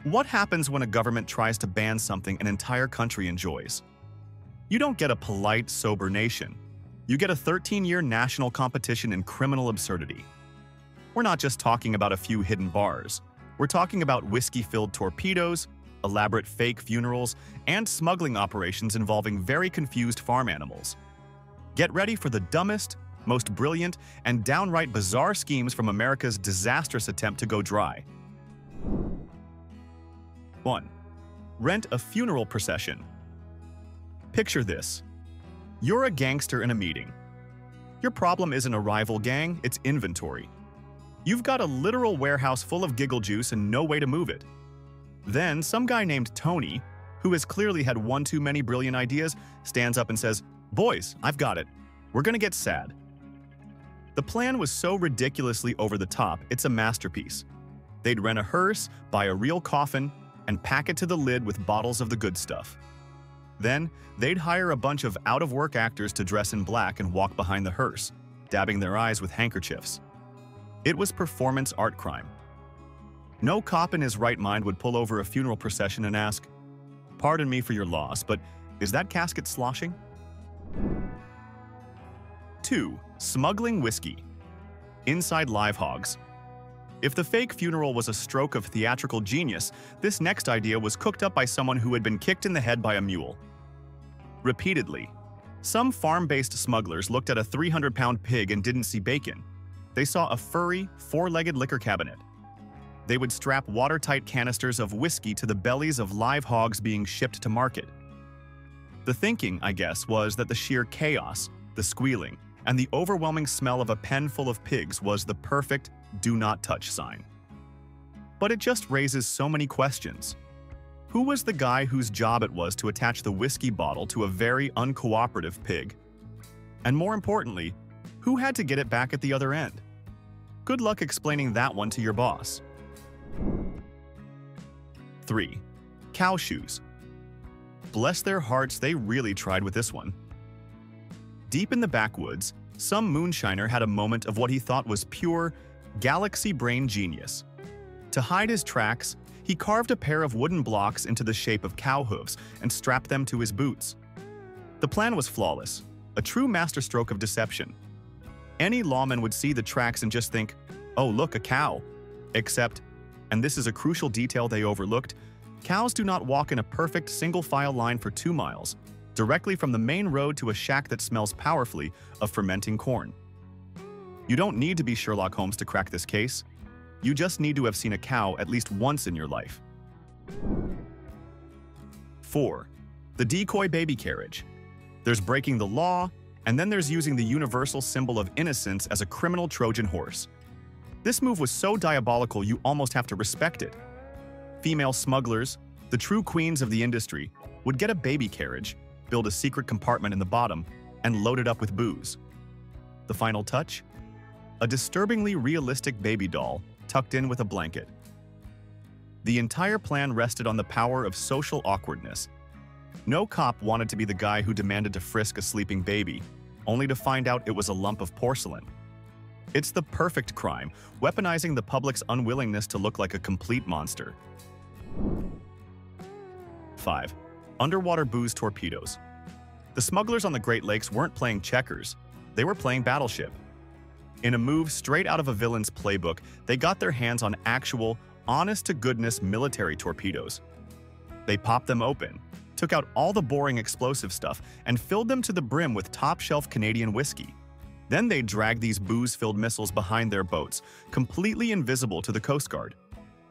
What happens when a government tries to ban something an entire country enjoys? You don't get a polite, sober nation. You get a 13-year national competition in criminal absurdity. We're not just talking about a few hidden bars. We're talking about whiskey-filled torpedoes, elaborate fake funerals, and smuggling operations involving very confused farm animals. Get ready for the dumbest, most brilliant, and downright bizarre schemes from America's disastrous attempt to go dry. 1. Rent a funeral procession. Picture this. You're a gangster in a meeting. Your problem isn't a rival gang, it's inventory. You've got a literal warehouse full of giggle juice and no way to move it. Then some guy named Tony, who has clearly had one too many brilliant ideas, stands up and says, "Boys, I've got it. We're gonna get sad." The plan was so ridiculously over the top, it's a masterpiece. They'd rent a hearse, buy a real coffin, and pack it to the lid with bottles of the good stuff. Then, they'd hire a bunch of out-of-work actors to dress in black and walk behind the hearse, dabbing their eyes with handkerchiefs. It was performance art crime. No cop in his right mind would pull over a funeral procession and ask, "Pardon me for your loss, but is that casket sloshing?" 2. Smuggling whiskey. Inside live hogs. If the fake funeral was a stroke of theatrical genius, this next idea was cooked up by someone who had been kicked in the head by a mule. Repeatedly, some farm-based smugglers looked at a 300-pound pig and didn't see bacon. They saw a furry, four-legged liquor cabinet. They would strap watertight canisters of whiskey to the bellies of live hogs being shipped to market. The thinking, I guess, was that the sheer chaos, the squealing, and the overwhelming smell of a pen full of pigs was the perfect do not touch sign. But it just raises so many questions. Who was the guy whose job it was to attach the whiskey bottle to a very uncooperative pig? And more importantly, who had to get it back at the other end? Good luck explaining that one to your boss. 3. Cow shoes. Bless their hearts, they really tried with this one. Deep in the backwoods, some moonshiner had a moment of what he thought was pure, galaxy brain genius. To hide his tracks, he carved a pair of wooden blocks into the shape of cow hooves and strapped them to his boots. The plan was flawless, a true masterstroke of deception. Any lawman would see the tracks and just think, "Oh, look, a cow." Except, and this is a crucial detail they overlooked, cows do not walk in a perfect single-file line for 2 miles, directly from the main road to a shack that smells powerfully of fermenting corn. You don't need to be Sherlock Holmes to crack this case. You just need to have seen a cow at least once in your life. 4. The decoy baby carriage. There's breaking the law, and then there's using the universal symbol of innocence as a criminal Trojan horse. This move was so diabolical you almost have to respect it. Female smugglers, the true queens of the industry, would get a baby carriage, build a secret compartment in the bottom, and load it up with booze. The final touch? A disturbingly realistic baby doll tucked in with a blanket. The entire plan rested on the power of social awkwardness. No cop wanted to be the guy who demanded to frisk a sleeping baby, only to find out it was a lump of porcelain. It's the perfect crime, weaponizing the public's unwillingness to look like a complete monster. 5. Underwater booze torpedoes. The smugglers on the Great Lakes weren't playing checkers, they were playing battleship. In a move straight out of a villain's playbook, they got their hands on actual, honest-to-goodness military torpedoes. They popped them open, took out all the boring explosive stuff, and filled them to the brim with top-shelf Canadian whiskey. Then they'd drag these booze-filled missiles behind their boats, completely invisible to the Coast Guard.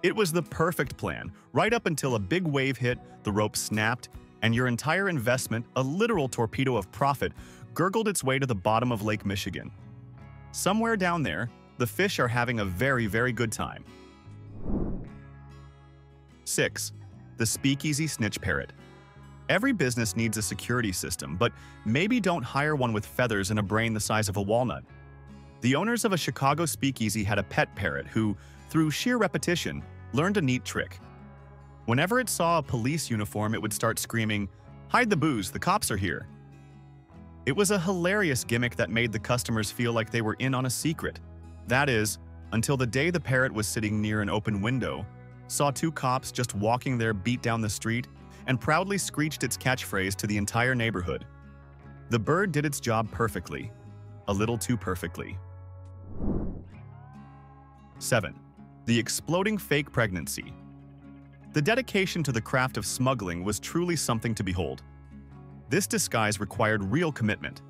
It was the perfect plan, right up until a big wave hit, the rope snapped, and your entire investment, a literal torpedo of profit, gurgled its way to the bottom of Lake Michigan. Somewhere down there, the fish are having a very, very good time. 6. The speakeasy snitch parrot. Every business needs a security system, but maybe don't hire one with feathers and a brain the size of a walnut. The owners of a Chicago speakeasy had a pet parrot who, through sheer repetition, learned a neat trick. Whenever it saw a police uniform, it would start screaming, "Hide the booze, the cops are here." It was a hilarious gimmick that made the customers feel like they were in on a secret. That is, until the day the parrot was sitting near an open window, saw two cops just walking their beat down the street and proudly screeched its catchphrase to the entire neighborhood. The bird did its job perfectly, a little too perfectly. 7. The exploding fake pregnancy. The dedication to the craft of smuggling was truly something to behold. This disguise required real commitment.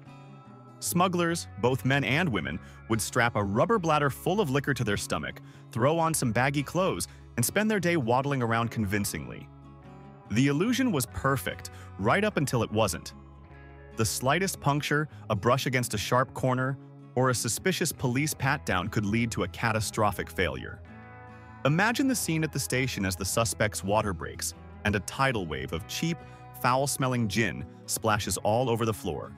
Smugglers, both men and women, would strap a rubber bladder full of liquor to their stomach, throw on some baggy clothes, and spend their day waddling around convincingly. The illusion was perfect, right up until it wasn't. The slightest puncture, a brush against a sharp corner, or a suspicious police pat-down could lead to a catastrophic failure. Imagine the scene at the station as the suspect's water breaks, and a tidal wave of cheap, foul-smelling gin splashes all over the floor.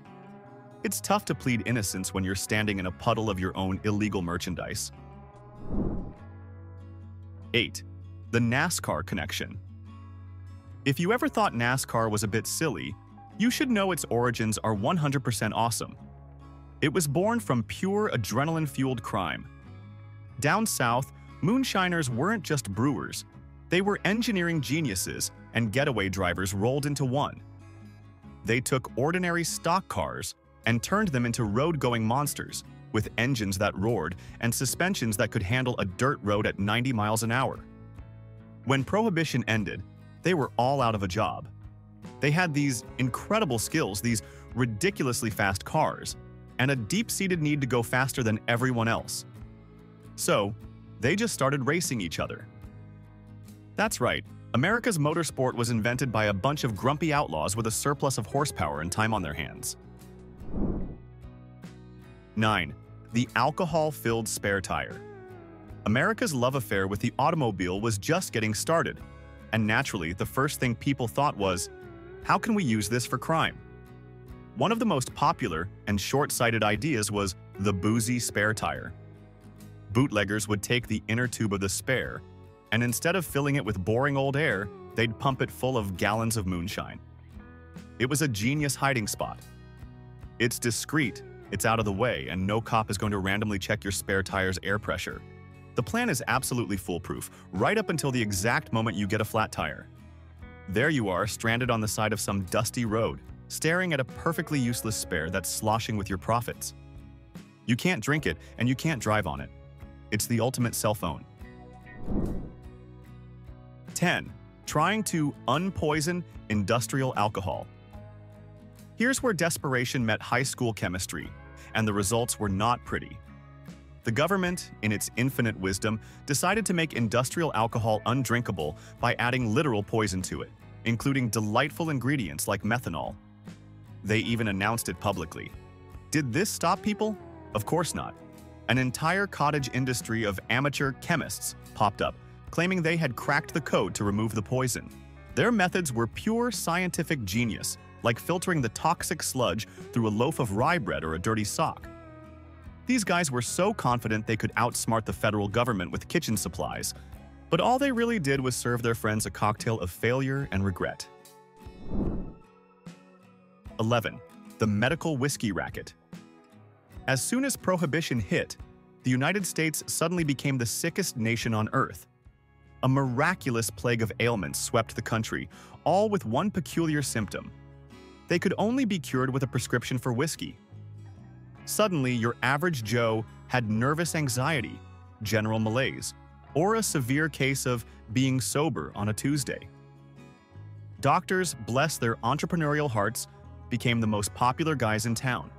It's tough to plead innocence when you're standing in a puddle of your own illegal merchandise. 8. The NASCAR connection. If you ever thought NASCAR was a bit silly, you should know its origins are 100% awesome. It was born from pure adrenaline-fueled crime. Down south, moonshiners weren't just brewers. They were engineering geniuses, and getaway drivers rolled into one. They took ordinary stock cars and turned them into road-going monsters, with engines that roared and suspensions that could handle a dirt road at 90 miles an hour. When Prohibition ended, they were all out of a job. They had these incredible skills, these ridiculously fast cars, and a deep-seated need to go faster than everyone else. So, they just started racing each other. That's right, America's motorsport was invented by a bunch of grumpy outlaws with a surplus of horsepower and time on their hands. 9. The alcohol-filled spare tire. America's love affair with the automobile was just getting started, and naturally, the first thing people thought was, how can we use this for crime? One of the most popular and short-sighted ideas was the boozy spare tire. Bootleggers would take the inner tube of the spare, and instead of filling it with boring old air, they'd pump it full of gallons of moonshine. It was a genius hiding spot. It's discreet, it's out of the way, and no cop is going to randomly check your spare tire's air pressure. The plan is absolutely foolproof, right up until the exact moment you get a flat tire. There you are, stranded on the side of some dusty road, staring at a perfectly useless spare that's sloshing with your profits. You can't drink it, and you can't drive on it. It's the ultimate cell phone. 10. Trying to unpoison industrial alcohol. Here's where desperation met high school chemistry, and the results were not pretty. The government, in its infinite wisdom, decided to make industrial alcohol undrinkable by adding literal poison to it, including delightful ingredients like methanol. They even announced it publicly. Did this stop people? Of course not. An entire cottage industry of amateur chemists popped up, claiming they had cracked the code to remove the poison. Their methods were pure scientific genius, like filtering the toxic sludge through a loaf of rye bread or a dirty sock. These guys were so confident they could outsmart the federal government with kitchen supplies, but all they really did was serve their friends a cocktail of failure and regret. 11. The medical whiskey racket. As soon as Prohibition hit, the United States suddenly became the sickest nation on earth. A miraculous plague of ailments swept the country, all with one peculiar symptom. They could only be cured with a prescription for whiskey. Suddenly, your average Joe had nervous anxiety, general malaise, or a severe case of being sober on a Tuesday. Doctors, bless their entrepreneurial hearts, became the most popular guys in town.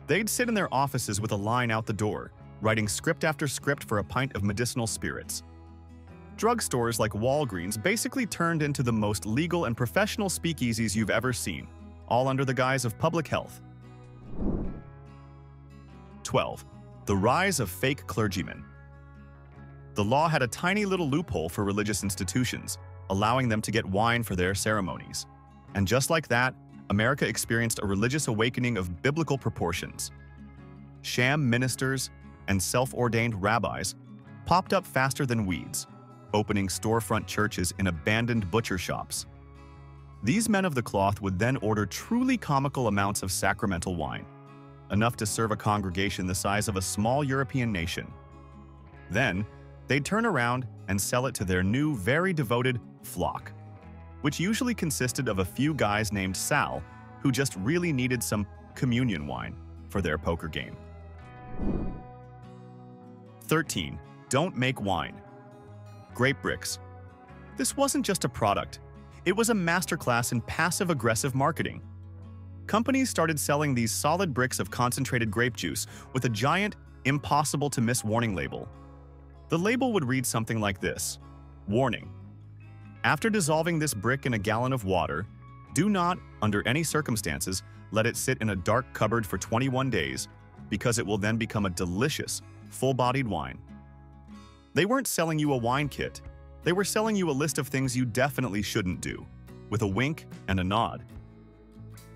They'd sit in their offices with a line out the door, writing script after script for a pint of medicinal spirits. Drugstores like Walgreens basically turned into the most legal and professional speakeasies you've ever seen, all under the guise of public health. 12. The rise of fake clergymen. The law had a tiny little loophole for religious institutions, allowing them to get wine for their ceremonies. And just like that, America experienced a religious awakening of biblical proportions. Sham ministers and self-ordained rabbis popped up faster than weeds, opening storefront churches in abandoned butcher shops. These men of the cloth would then order truly comical amounts of sacramental wine, enough to serve a congregation the size of a small European nation. Then, They'd turn around and sell it to their new, very devoted flock, which usually consisted of a few guys named Sal who just really needed some communion wine for their poker game. 13. Don't make wine. Grape bricks. This wasn't just a product. It was a masterclass in passive-aggressive marketing. Companies started selling these solid bricks of concentrated grape juice with a giant, impossible-to-miss warning label. The label would read something like this: Warning. After dissolving this brick in a gallon of water, do not, under any circumstances, let it sit in a dark cupboard for 21 days, because it will then become a delicious, full-bodied wine. They weren't selling you a wine kit. They were selling you a list of things you definitely shouldn't do, with a wink and a nod.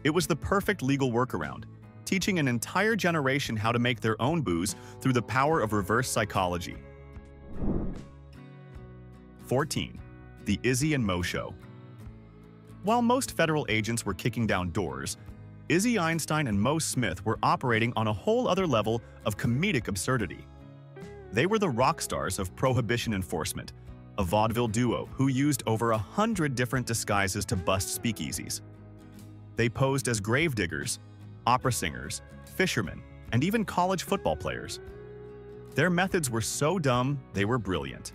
It was the perfect legal workaround, teaching an entire generation how to make their own booze through the power of reverse psychology. 14. The Izzy and Mo Show. While most federal agents were kicking down doors, Izzy Einstein and Mo Smith were operating on a whole other level of comedic absurdity. They were the rock stars of Prohibition enforcement, a vaudeville duo who used over 100 different disguises to bust speakeasies. They posed as gravediggers, opera singers, fishermen, and even college football players. Their methods were so dumb, they were brilliant.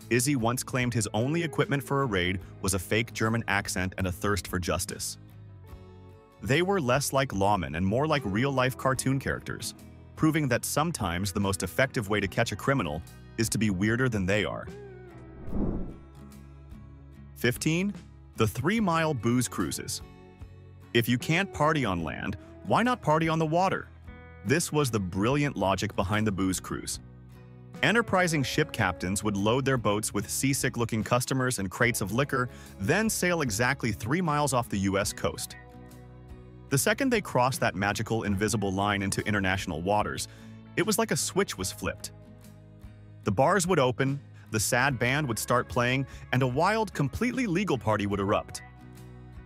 Izzy once claimed his only equipment for a raid was a fake German accent and a thirst for justice. They were less like lawmen and more like real-life cartoon characters, proving that sometimes the most effective way to catch a criminal is to be weirder than they are. 15. The 3-mile booze cruises. If you can't party on land, why not party on the water? This was the brilliant logic behind the booze cruise. Enterprising ship captains would load their boats with seasick-looking customers and crates of liquor, then sail exactly 3 miles off the U.S. coast. The second they crossed that magical invisible line into international waters, it was like a switch was flipped. The bars would open, the sad band would start playing, and a wild, completely legal party would erupt.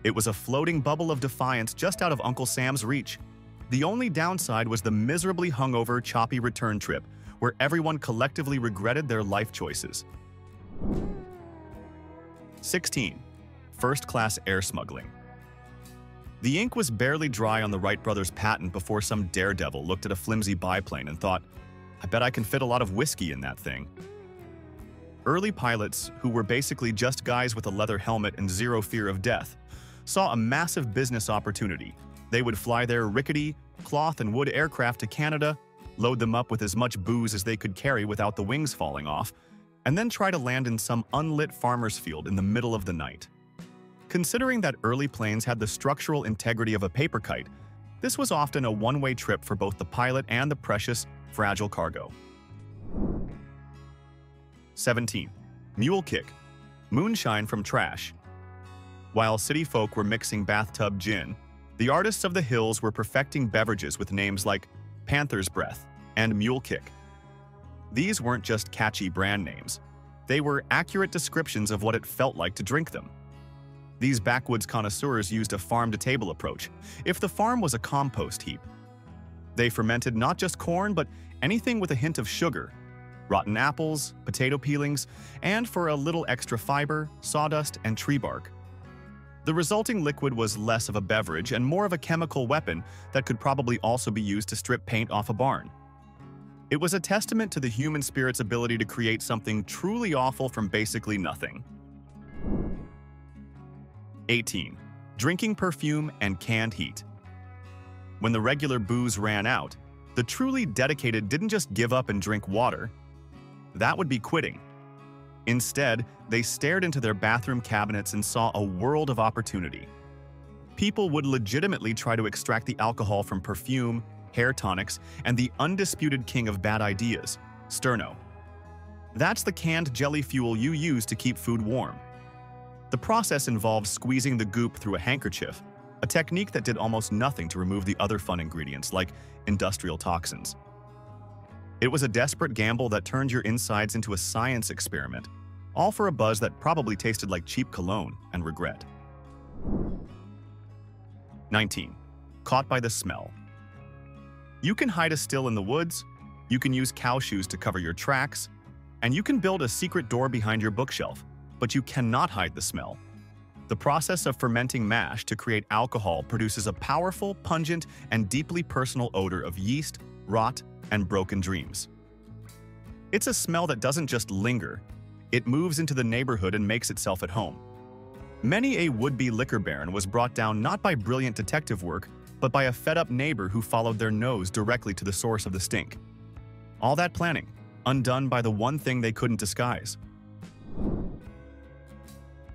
It was a floating bubble of defiance just out of Uncle Sam's reach. The only downside was the miserably hungover, choppy return trip, where everyone collectively regretted their life choices. 16. First-class air smuggling. The ink was barely dry on the Wright brothers' patent before some daredevil looked at a flimsy biplane and thought, I bet I can fit a lot of whiskey in that thing. Early pilots, who were basically just guys with a leather helmet and zero fear of death, saw a massive business opportunity. They would fly their rickety, cloth and wood aircraft to Canada, load them up with as much booze as they could carry without the wings falling off, and then try to land in some unlit farmer's field in the middle of the night. Considering that early planes had the structural integrity of a paper kite, this was often a one-way trip for both the pilot and the precious, fragile cargo. 17. Mule kick. Moonshine from trash. While city folk were mixing bathtub gin, the artists of the hills were perfecting beverages with names like Panther's Breath and Mule Kick. These weren't just catchy brand names. They were accurate descriptions of what it felt like to drink them. These backwoods connoisseurs used a farm-to-table approach, if the farm was a compost heap. They fermented not just corn, but anything with a hint of sugar, rotten apples, potato peelings, and for a little extra fiber, sawdust, and tree bark. The resulting liquid was less of a beverage and more of a chemical weapon that could probably also be used to strip paint off a barn. It was a testament to the human spirit's ability to create something truly awful from basically nothing. 18. Drinking perfume and canned heat. When the regular booze ran out, the truly dedicated didn't just give up and drink water. That would be quitting. Instead, they stared into their bathroom cabinets and saw a world of opportunity. People would legitimately try to extract the alcohol from perfume, hair tonics, and the undisputed king of bad ideas, Sterno. That's the canned jelly fuel you use to keep food warm. The process involved squeezing the goop through a handkerchief, a technique that did almost nothing to remove the other fun ingredients like industrial toxins. It was a desperate gamble that turned your insides into a science experiment, all for a buzz that probably tasted like cheap cologne and regret. 19. Caught by the smell. You can hide a still in the woods, you can use cow shoes to cover your tracks, And you can build a secret door behind your bookshelf, but you cannot hide the smell. The process of fermenting mash to create alcohol produces a powerful, pungent, and deeply personal odor of yeast, rot, and broken dreams. It's a smell that doesn't just linger, it moves into the neighborhood and makes itself at home. Many a would-be liquor baron was brought down not by brilliant detective work, but by a fed-up neighbor who followed their nose directly to the source of the stink. All that planning, undone by the one thing they couldn't disguise.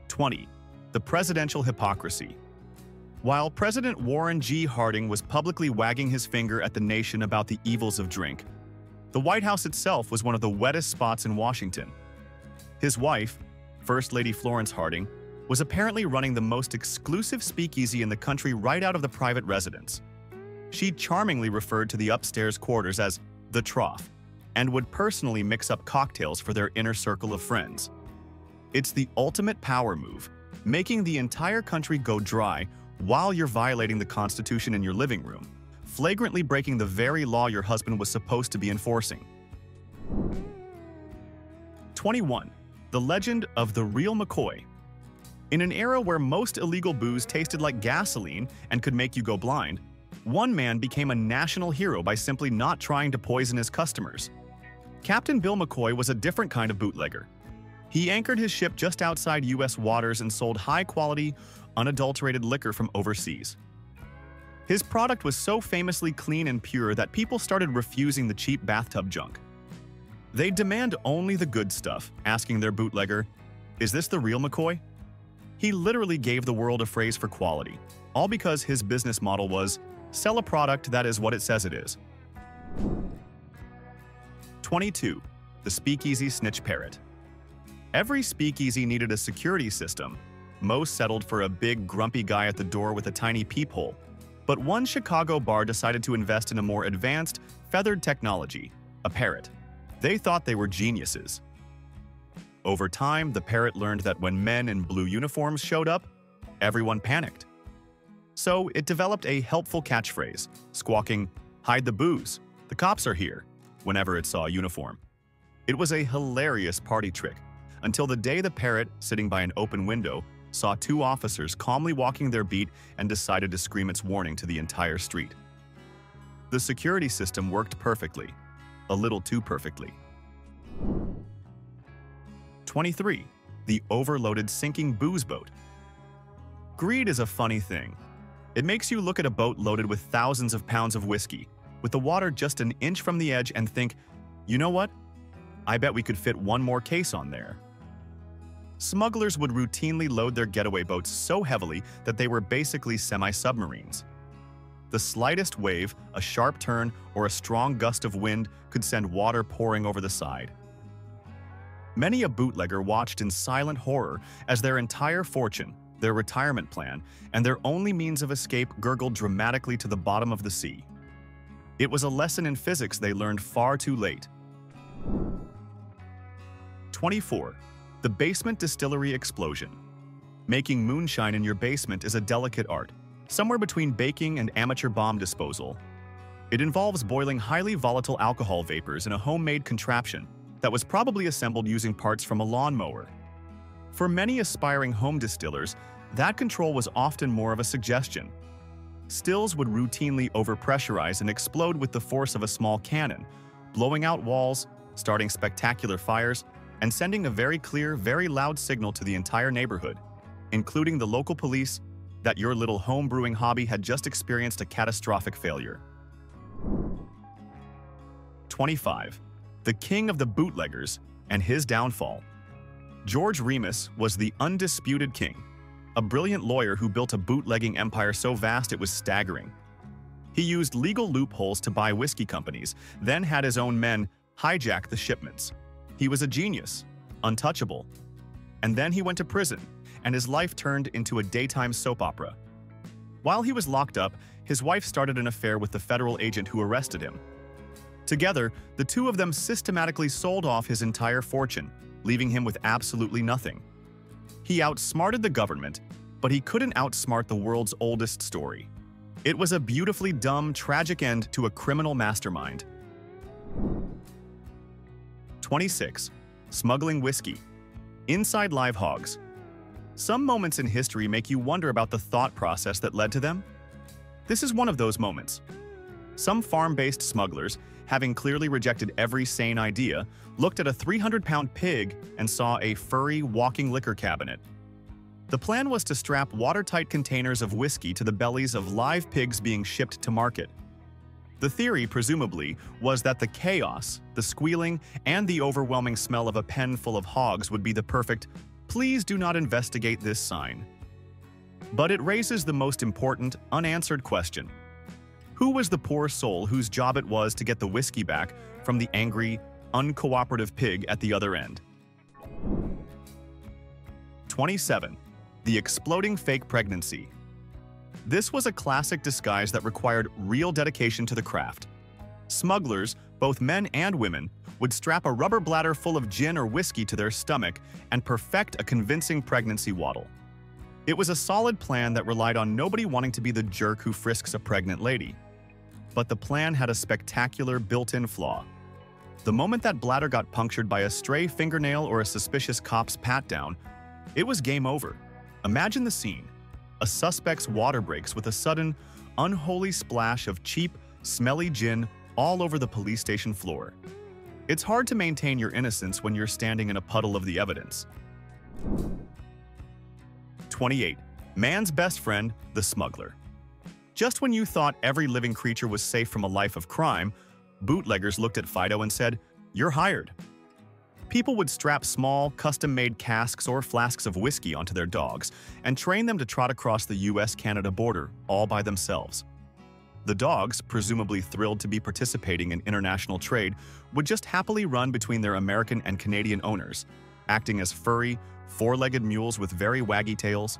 20. The presidential hypocrisy. While President Warren G. Harding was publicly wagging his finger at the nation about the evils of drink, the White House itself was one of the wettest spots in Washington. His wife, First Lady Florence Harding, was apparently running the most exclusive speakeasy in the country right out of the private residence. She charmingly referred to the upstairs quarters as the trough, and would personally mix up cocktails for their inner circle of friends. It's the ultimate power move, making the entire country go dry while you're violating the Constitution in your living room, flagrantly breaking the very law your husband was supposed to be enforcing. 21. The legend of the real McCoy. In an era where most illegal booze tasted like gasoline and could make you go blind, one man became a national hero by simply not trying to poison his customers. Captain Bill McCoy was a different kind of bootlegger. He anchored his ship just outside U.S. waters and sold high-quality, unadulterated liquor from overseas. His product was so famously clean and pure that people started refusing the cheap bathtub junk. They'd demand only the good stuff, asking their bootlegger, "Is this the real McCoy?" He literally gave the world a phrase for quality, all because his business model was, sell a product that is what it says it is. 22. The speakeasy snitch parrot. Every speakeasy needed a security system. Most settled for a big, grumpy guy at the door with a tiny peephole. But one Chicago bar decided to invest in a more advanced, feathered technology, a parrot. They thought they were geniuses. Over time, the parrot learned that when men in blue uniforms showed up, everyone panicked. So it developed a helpful catchphrase, squawking, "Hide the booze, the cops are here," whenever it saw a uniform. It was a hilarious party trick, until the day the parrot, sitting by an open window, saw two officers calmly walking their beat and decided to scream its warning to the entire street. The security system worked perfectly, a little too perfectly. 23. The overloaded sinking booze boat. Greed is a funny thing. It makes you look at a boat loaded with thousands of pounds of whiskey, with the water just an inch from the edge, and think, you know what? I bet we could fit one more case on there. Smugglers would routinely load their getaway boats so heavily that they were basically semi-submarines. The slightest wave, a sharp turn, or a strong gust of wind could send water pouring over the side. Many a bootlegger watched in silent horror as their entire fortune, their retirement plan, and their only means of escape gurgled dramatically to the bottom of the sea. It was a lesson in physics they learned far too late. 24. The basement distillery explosion. Making moonshine in your basement is a delicate art, somewhere between baking and amateur bomb disposal. It involves boiling highly volatile alcohol vapors in a homemade contraption that was probably assembled using parts from a lawnmower. For many aspiring home distillers, that control was often more of a suggestion. Stills would routinely overpressurize and explode with the force of a small cannon, blowing out walls, starting spectacular fires, and sending a very clear, very loud signal to the entire neighborhood, including the local police, that your little home brewing hobby had just experienced a catastrophic failure. 25. The king of the bootleggers and his downfall. George Remus was the undisputed king, a brilliant lawyer who built a bootlegging empire so vast it was staggering. He used legal loopholes to buy whiskey companies, then had his own men hijack the shipments. He was a genius, untouchable. And then he went to prison, and his life turned into a daytime soap opera. While he was locked up, his wife started an affair with the federal agent who arrested him. Together, the two of them systematically sold off his entire fortune, leaving him with absolutely nothing. He outsmarted the government, but he couldn't outsmart the world's oldest story. It was a beautifully dumb, tragic end to a criminal mastermind. 26. Smuggling whiskey. Inside live hogs. Some moments in history make you wonder about the thought process that led to them. This is one of those moments. Some farm-based smugglers, having clearly rejected every sane idea, looked at a 300-pound pig and saw a furry walking liquor cabinet. The plan was to strap watertight containers of whiskey to the bellies of live pigs being shipped to market. The theory, presumably, was that the chaos, the squealing, and the overwhelming smell of a pen full of hogs would be the perfect "please do not investigate this" sign. But it raises the most important, unanswered question. Who was the poor soul whose job it was to get the whiskey back from the angry, uncooperative pig at the other end? 27. The exploding fake pregnancy. This was a classic disguise that required real dedication to the craft. Smugglers, both men and women, would strap a rubber bladder full of gin or whiskey to their stomach and perfect a convincing pregnancy waddle. It was a solid plan that relied on nobody wanting to be the jerk who frisks a pregnant lady. But the plan had a spectacular built-in flaw. The moment that bladder got punctured by a stray fingernail or a suspicious cop's pat-down, it was game over. Imagine the scene. A suspect's water breaks with a sudden, unholy splash of cheap, smelly gin all over the police station floor. It's hard to maintain your innocence when you're standing in a puddle of the evidence. 28. Man's best friend, the smuggler. Just when you thought every living creature was safe from a life of crime, bootleggers looked at Fido and said, "You're hired." People would strap small, custom-made casks or flasks of whiskey onto their dogs and train them to trot across the US-Canada border all by themselves. The dogs, presumably thrilled to be participating in international trade, would just happily run between their American and Canadian owners, acting as furry, four-legged mules with very waggy tails.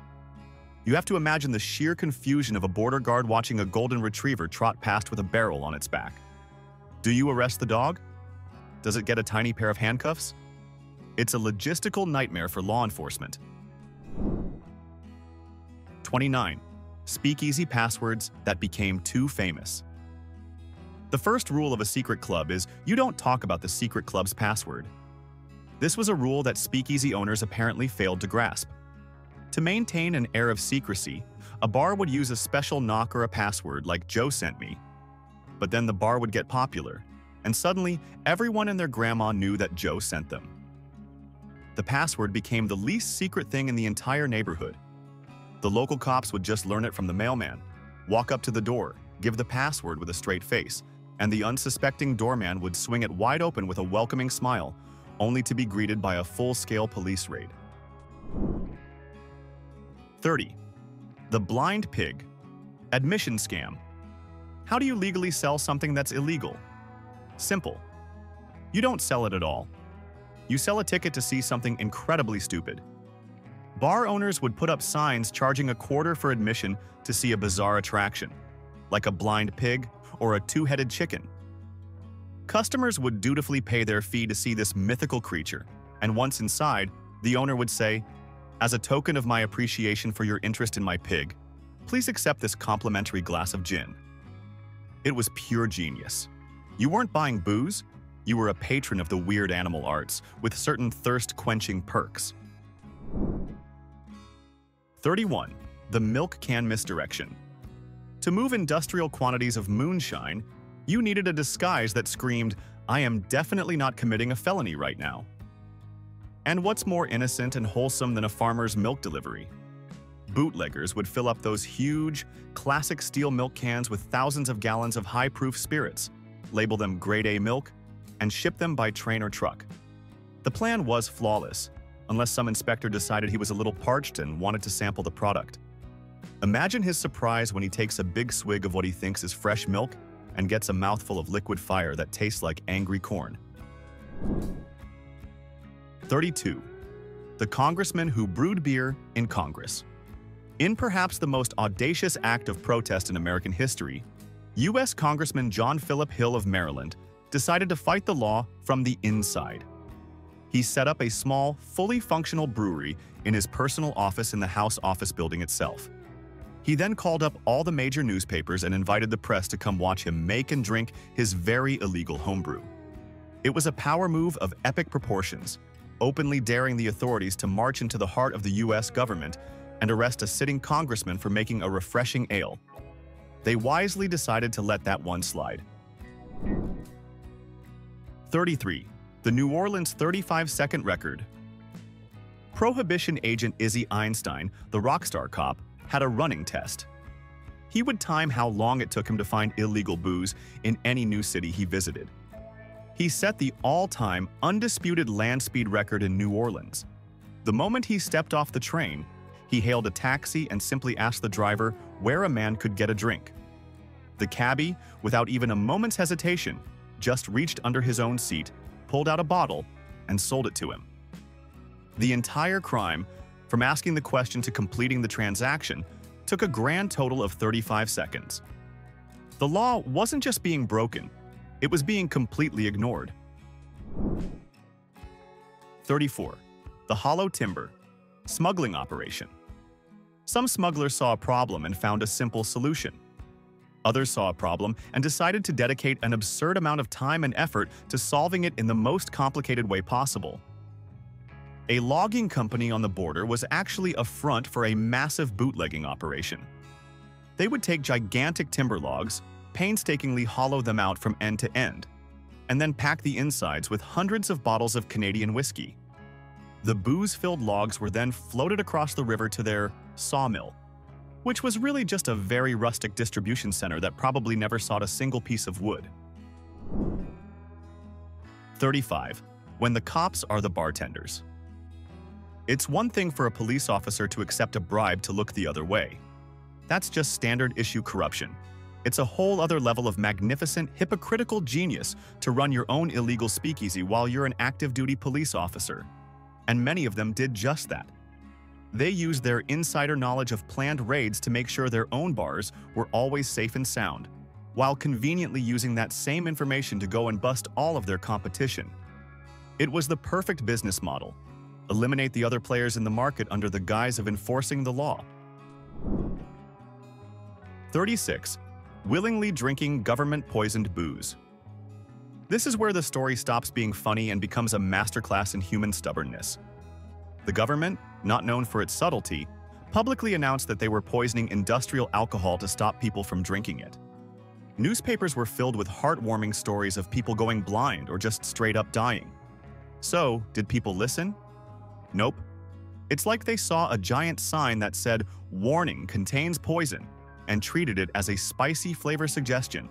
You have to imagine the sheer confusion of a border guard watching a golden retriever trot past with a barrel on its back. Do you arrest the dog? Does it get a tiny pair of handcuffs? It's a logistical nightmare for law enforcement. 29. Speakeasy passwords that became too famous. The first rule of a secret club is you don't talk about the secret club's password. This was a rule that speakeasy owners apparently failed to grasp. To maintain an air of secrecy, a bar would use a special knock or a password like "Joe sent me." But then the bar would get popular, and suddenly everyone and their grandma knew that Joe sent them. The password became the least secret thing in the entire neighborhood. The local cops would just learn it from the mailman, walk up to the door, give the password with a straight face, and the unsuspecting doorman would swing it wide open with a welcoming smile, only to be greeted by a full-scale police raid. 30. The blind pig. Admission scam. How do you legally sell something that's illegal? Simple. You don't sell it at all. You sell a ticket to see something incredibly stupid. Bar owners would put up signs charging $0.25 for admission to see a bizarre attraction, like a blind pig or a two-headed chicken. Customers would dutifully pay their fee to see this mythical creature, and once inside, the owner would say, "As a token of my appreciation for your interest in my pig, please accept this complimentary glass of gin." It was pure genius. You weren't buying booze, you were a patron of the weird animal arts with certain thirst-quenching perks. 31. The milk can misdirection. To move industrial quantities of moonshine, you needed a disguise that screamed, "I am definitely not committing a felony right now." And what's more innocent and wholesome than a farmer's milk delivery? Bootleggers would fill up those huge, classic steel milk cans with thousands of gallons of high-proof spirits, label them Grade A milk, and ship them by train or truck. The plan was flawless, unless some inspector decided he was a little parched and wanted to sample the product. Imagine his surprise when he takes a big swig of what he thinks is fresh milk and gets a mouthful of liquid fire that tastes like angry corn. 32. The congressman who brewed beer in Congress. In perhaps the most audacious act of protest in American history, U.S. Congressman John Philip Hill of Maryland decided to fight the law from the inside. He set up a small, fully functional brewery in his personal office in the House office building itself. He then called up all the major newspapers and invited the press to come watch him make and drink his very illegal homebrew. It was a power move of epic proportions, openly daring the authorities to march into the heart of the US government and arrest a sitting congressman for making a refreshing ale. They wisely decided to let that one slide. 33. The New Orleans 35-second record. Prohibition agent Izzy Einstein, the rockstar cop, had a running test. He would time how long it took him to find illegal booze in any new city he visited. He set the all-time, undisputed land speed record in New Orleans. The moment he stepped off the train, he hailed a taxi and simply asked the driver where a man could get a drink. The cabbie, without even a moment's hesitation, just reached under his own seat, pulled out a bottle, and sold it to him. The entire crime, from asking the question to completing the transaction, took a grand total of 35 seconds. The law wasn't just being broken, it was being completely ignored. 34. The hollow timber. Smuggling operation. Some smugglers saw a problem and found a simple solution. Others saw a problem and decided to dedicate an absurd amount of time and effort to solving it in the most complicated way possible. A logging company on the border was actually a front for a massive bootlegging operation. They would take gigantic timber logs, painstakingly hollow them out from end to end, and then pack the insides with hundreds of bottles of Canadian whiskey. The booze-filled logs were then floated across the river to their sawmill, which was really just a very rustic distribution center that probably never sought a single piece of wood. 35. When the cops are the bartenders. It's one thing for a police officer to accept a bribe to look the other way. That's just standard issue corruption. It's a whole other level of magnificent, hypocritical genius to run your own illegal speakeasy while you're an active-duty police officer. And many of them did just that. They used their insider knowledge of planned raids to make sure their own bars were always safe and sound, while conveniently using that same information to go and bust all of their competition. It was the perfect business model. Eliminate the other players in the market under the guise of enforcing the law. 36. Willingly drinking government-poisoned booze. This is where the story stops being funny and becomes a masterclass in human stubbornness. The government, not known for its subtlety, publicly announced that they were poisoning industrial alcohol to stop people from drinking it. Newspapers were filled with heartwarming stories of people going blind or just straight up dying. So, did people listen? Nope. It's like they saw a giant sign that said, "Warning, contains poison," and treated it as a spicy flavor suggestion.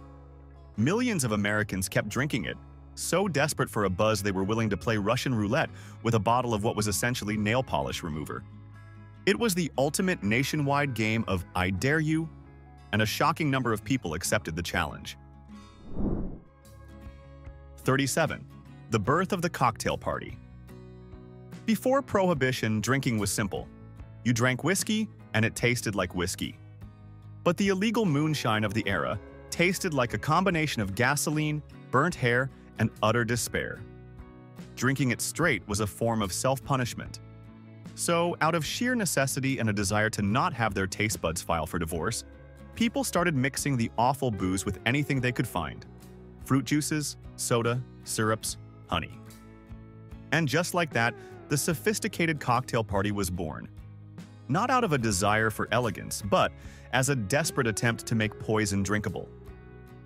Millions of Americans kept drinking it, so desperate for a buzz they were willing to play Russian roulette with a bottle of what was essentially nail polish remover. It was the ultimate nationwide game of I dare you, and a shocking number of people accepted the challenge. 37. The birth of the cocktail party. Before Prohibition, drinking was simple. You drank whiskey, and it tasted like whiskey. But the illegal moonshine of the era tasted like a combination of gasoline, burnt hair, and utter despair. Drinking it straight was a form of self-punishment. So, out of sheer necessity and a desire to not have their taste buds file for divorce, people started mixing the awful booze with anything they could find. Fruit juices, soda, syrups, honey. And just like that, the sophisticated cocktail party was born. Not out of a desire for elegance, but as a desperate attempt to make poison drinkable.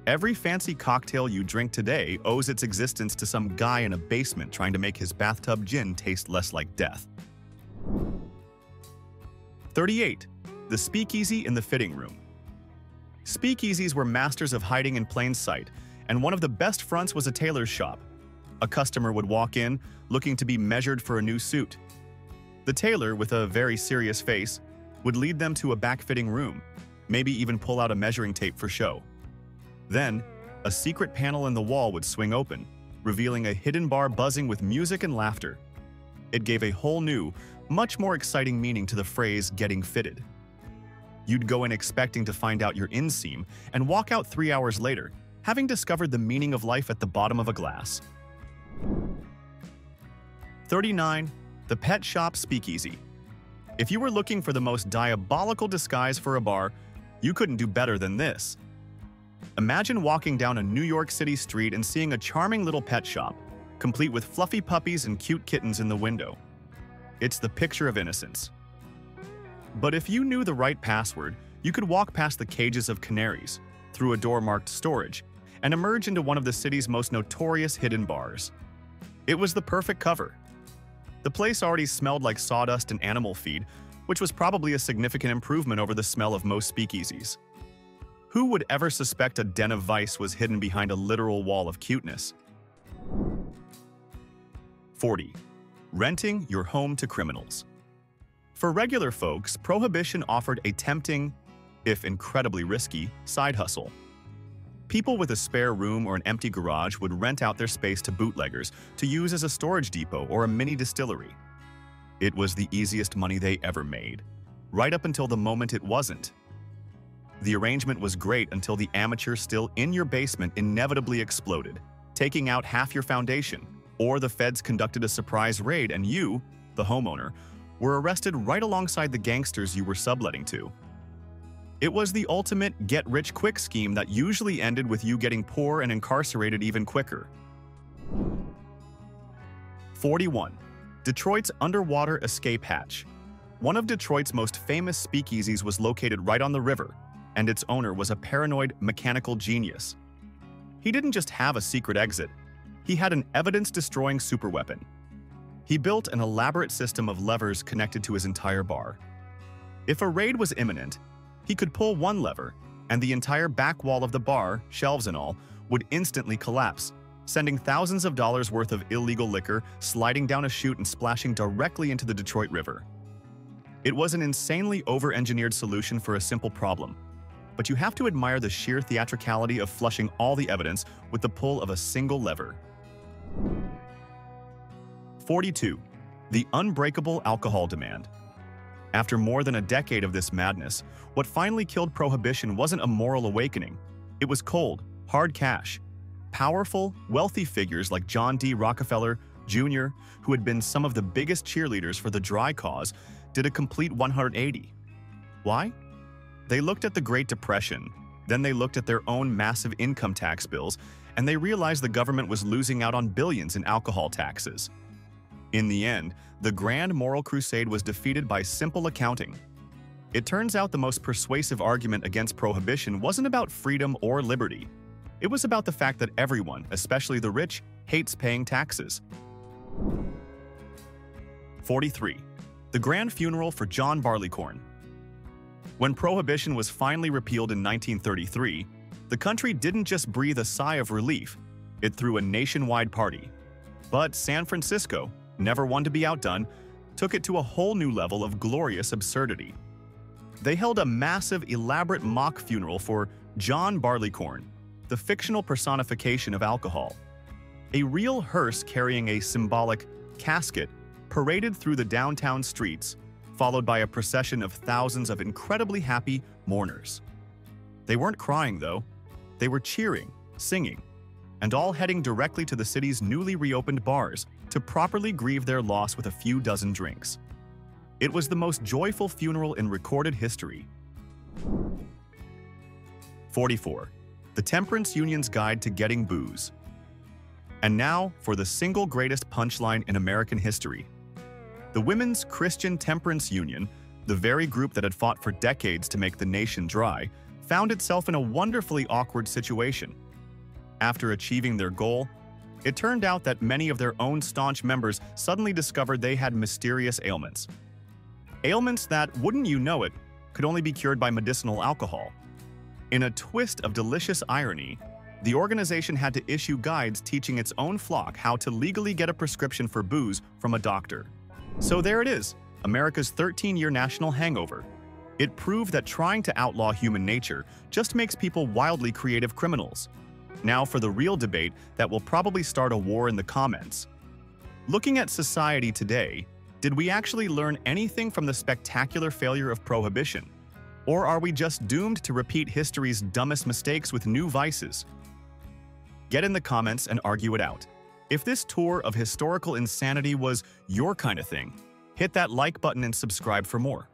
Every fancy cocktail you drink today owes its existence to some guy in a basement trying to make his bathtub gin taste less like death. 38. The speakeasy in the fitting room. Speakeasies were masters of hiding in plain sight, and one of the best fronts was a tailor's shop. A customer would walk in, looking to be measured for a new suit. The tailor, with a very serious face, would lead them to a back-fitting room, maybe even pull out a measuring tape for show. Then, a secret panel in the wall would swing open, revealing a hidden bar buzzing with music and laughter. It gave a whole new, much more exciting meaning to the phrase "getting fitted." You'd go in expecting to find out your inseam and walk out 3 hours later, having discovered the meaning of life at the bottom of a glass. 39. The pet shop speakeasy. If you were looking for the most diabolical disguise for a bar, you couldn't do better than this. Imagine walking down a New York City street and seeing a charming little pet shop, complete with fluffy puppies and cute kittens in the window. It's the picture of innocence. But if you knew the right password, you could walk past the cages of canaries, through a door marked storage, and emerge into one of the city's most notorious hidden bars. It was the perfect cover. The place already smelled like sawdust and animal feed, which was probably a significant improvement over the smell of most speakeasies. Who would ever suspect a den of vice was hidden behind a literal wall of cuteness? 40. Renting your home to criminals. For regular folks, Prohibition offered a tempting, if incredibly risky, side hustle. People with a spare room or an empty garage would rent out their space to bootleggers to use as a storage depot or a mini distillery. It was the easiest money they ever made, right up until the moment it wasn't. The arrangement was great until the amateur still in your basement inevitably exploded, taking out half your foundation, or the feds conducted a surprise raid and you, the homeowner, were arrested right alongside the gangsters you were subletting to. It was the ultimate get-rich-quick scheme that usually ended with you getting poor and incarcerated even quicker. 41. Detroit's underwater escape hatch. One of Detroit's most famous speakeasies was located right on the river, and its owner was a paranoid mechanical genius. He didn't just have a secret exit, he had an evidence-destroying superweapon. He built an elaborate system of levers connected to his entire bar. If a raid was imminent, he could pull one lever, and the entire back wall of the bar, shelves and all, would instantly collapse, sending thousands of dollars worth of illegal liquor sliding down a chute and splashing directly into the Detroit River. It was an insanely over-engineered solution for a simple problem, but you have to admire the sheer theatricality of flushing all the evidence with the pull of a single lever. 42. The unbreakable alcohol demand. After more than a decade of this madness, what finally killed Prohibition wasn't a moral awakening. It was cold, hard cash. Powerful, wealthy figures like John D. Rockefeller, Jr., who had been some of the biggest cheerleaders for the dry cause, did a complete 180. Why? They looked at the Great Depression, then they looked at their own massive income tax bills, and they realized the government was losing out on billions in alcohol taxes. In the end, the grand moral crusade was defeated by simple accounting. It turns out the most persuasive argument against Prohibition wasn't about freedom or liberty. It was about the fact that everyone, especially the rich, hates paying taxes. 43. The grand funeral for John Barleycorn. When Prohibition was finally repealed in 1933, the country didn't just breathe a sigh of relief, it threw a nationwide party. But San Francisco, never one to be outdone, took it to a whole new level of glorious absurdity. They held a massive, elaborate mock funeral for John Barleycorn, the fictional personification of alcohol. A real hearse carrying a symbolic casket paraded through the downtown streets, followed by a procession of thousands of incredibly happy mourners. They weren't crying, though. They were cheering, singing, and all heading directly to the city's newly reopened bars to properly grieve their loss with a few dozen drinks. It was the most joyful funeral in recorded history. 44. The Temperance Union's Guide to Getting Booze. And now for the single greatest punchline in American history. The Women's Christian Temperance Union, the very group that had fought for decades to make the nation dry, found itself in a wonderfully awkward situation. After achieving their goal, it turned out that many of their own staunch members suddenly discovered they had mysterious ailments. Ailments that, wouldn't you know it, could only be cured by medicinal alcohol. In a twist of delicious irony, the organization had to issue guides teaching its own flock how to legally get a prescription for booze from a doctor. So there it is, America's 13-year national hangover. It proved that trying to outlaw human nature just makes people wildly creative criminals. Now for the real debate that will probably start a war in the comments. Looking at society today, did we actually learn anything from the spectacular failure of Prohibition? Or are we just doomed to repeat history's dumbest mistakes with new vices? Get in the comments and argue it out. If this tour of historical insanity was your kind of thing, hit that like button and subscribe for more.